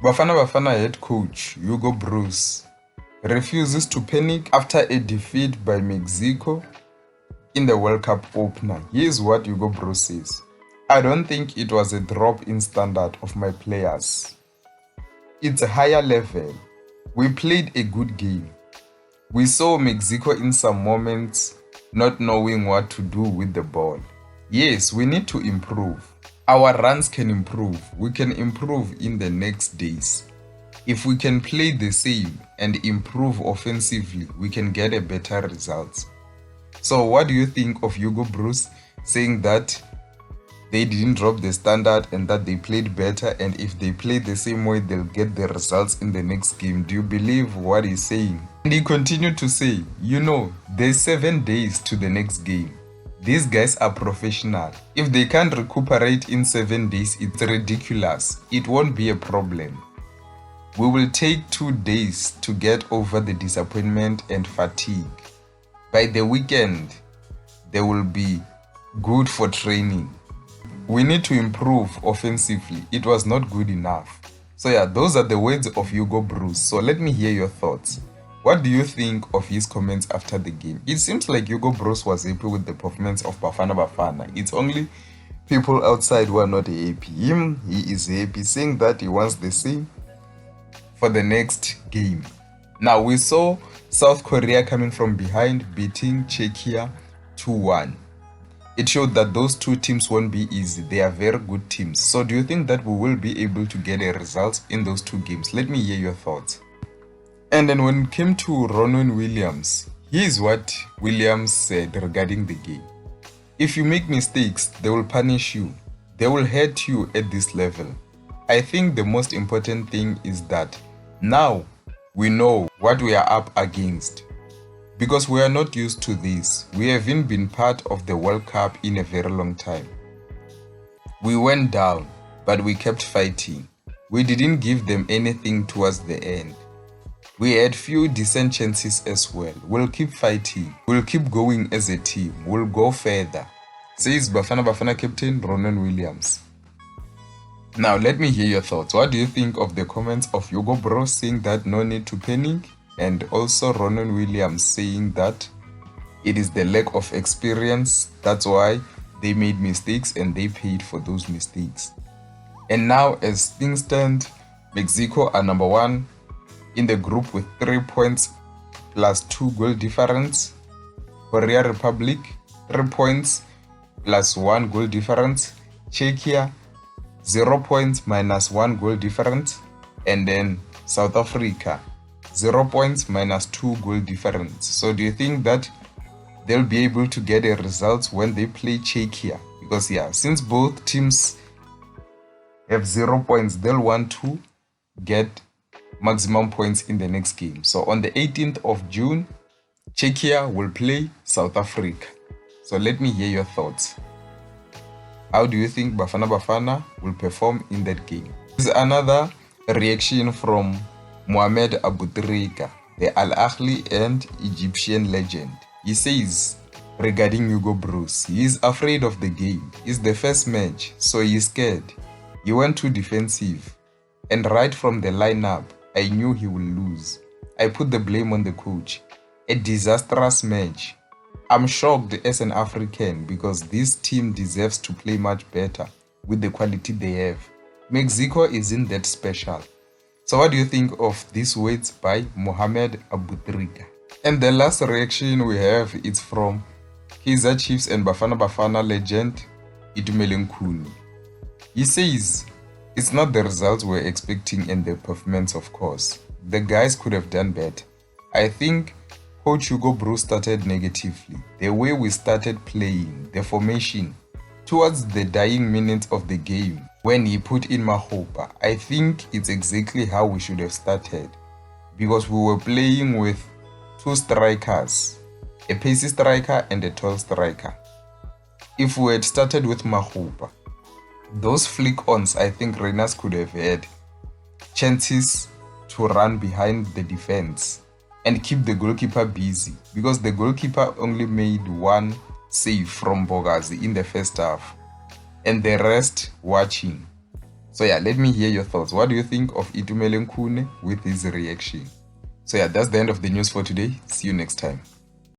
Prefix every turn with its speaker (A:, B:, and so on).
A: Bafana Bafana head coach Hugo Broos refuses to panic after a defeat by Mexico in the World Cup opener. Here's what Hugo Broos says. I don't think it was a drop in standard of my players. It's a higher level. We played a good game. We saw Mexico in some moments not knowing what to do with the ball. Yes, we need to improve. Our runs can improve. We can improve in the next days. If we can play the same and improve offensively, we can get a better result. So what do you think of Hugo Broos saying that they didn't drop the standard and that they played better, and if they play the same way, they'll get the results in the next game? Do you believe what he's saying? And he continued to say, there's 7 days to the next game. These guys are professional. If they can't recuperate in 7 days, it's ridiculous. It won't be a problem. We will take 2 days to get over the disappointment and fatigue. By the weekend, they will be good for training. We need to improve offensively. It was not good enough. So yeah, those are the words of Hugo Broos. So let me hear your thoughts. What do you think of his comments after the game? It seems like Hugo Broos was happy with the performance of Bafana Bafana. It's only people outside who are not happy. He is happy, saying that he wants the same for the next game. Now we saw South Korea coming from behind, beating Czechia 2-1. It showed that those two teams won't be easy. They are very good teams. So do you think that we will be able to get a result in those two games? Let me hear your thoughts. And then when it came to Ronwen Williams, here's what Williams said regarding the game. If you make mistakes, they will punish you. They will hurt you at this level. I think the most important thing is that now we know what we are up against. Because we are not used to this. We haven't been part of the World Cup in a very long time. We went down, but we kept fighting. We didn't give them anything towards the end. We had few decent chances as well. We'll keep fighting. We'll keep going as a team. We'll go further. Says Bafana Bafana captain Ronwen Williams. Now let me hear your thoughts. What do you think of the comments of Hugo Broos saying that no need to panic? And also Ronwen Williams saying that it is the lack of experience. That's why they made mistakes and they paid for those mistakes. And now as things stand, Mexico are number 1 in the group with 3 points plus 2 goal difference. Korea Republic 3 points plus 1 goal difference. Czechia 0 points minus 1 goal difference. And then South Africa 0 points minus 2 goal difference. So do you think that they'll be able to get a result when they play Czechia? Because since both teams have 0 points, they'll want to get maximum points in the next game. So on the 18th of June, Czechia will play South Africa. So let me hear your thoughts. How do you think Bafana Bafana will perform in that game? There's another reaction from Mohamed Aboutrika, the Al Ahly and Egyptian legend. He says regarding Hugo Broos, he is afraid of the game. It's the first match, so he's scared. He went too defensive. And right from the lineup, I knew he will lose. I put the blame on the coach. A disastrous match. I'm shocked as an African because this team deserves to play much better with the quality they have. Mexico isn't that special. So what do you think of these words by Mohamed Aboutrika? And the last reaction we have is from Kaizer Chiefs and Bafana Bafana legend Itumeleng Khune. He says, it's not the results we're expecting and the performance, of course. The guys could have done better. I think Coach Hugo Broos started negatively. The way we started playing, the formation, towards the dying minutes of the game, when he put in Makgopa, I think it's exactly how we should have started. Because we were playing with 2 strikers, a pacey striker and a tall striker. If we had started with Makgopa, those flick-ons, I think Reynas could have had chances to run behind the defense and keep the goalkeeper busy, because the goalkeeper only made 1 save from Bogazi in the first half and the rest watching. So yeah, let me hear your thoughts. What do you think of Itumeleng Khune with his reaction? So yeah, that's the end of the news for today. See you next time.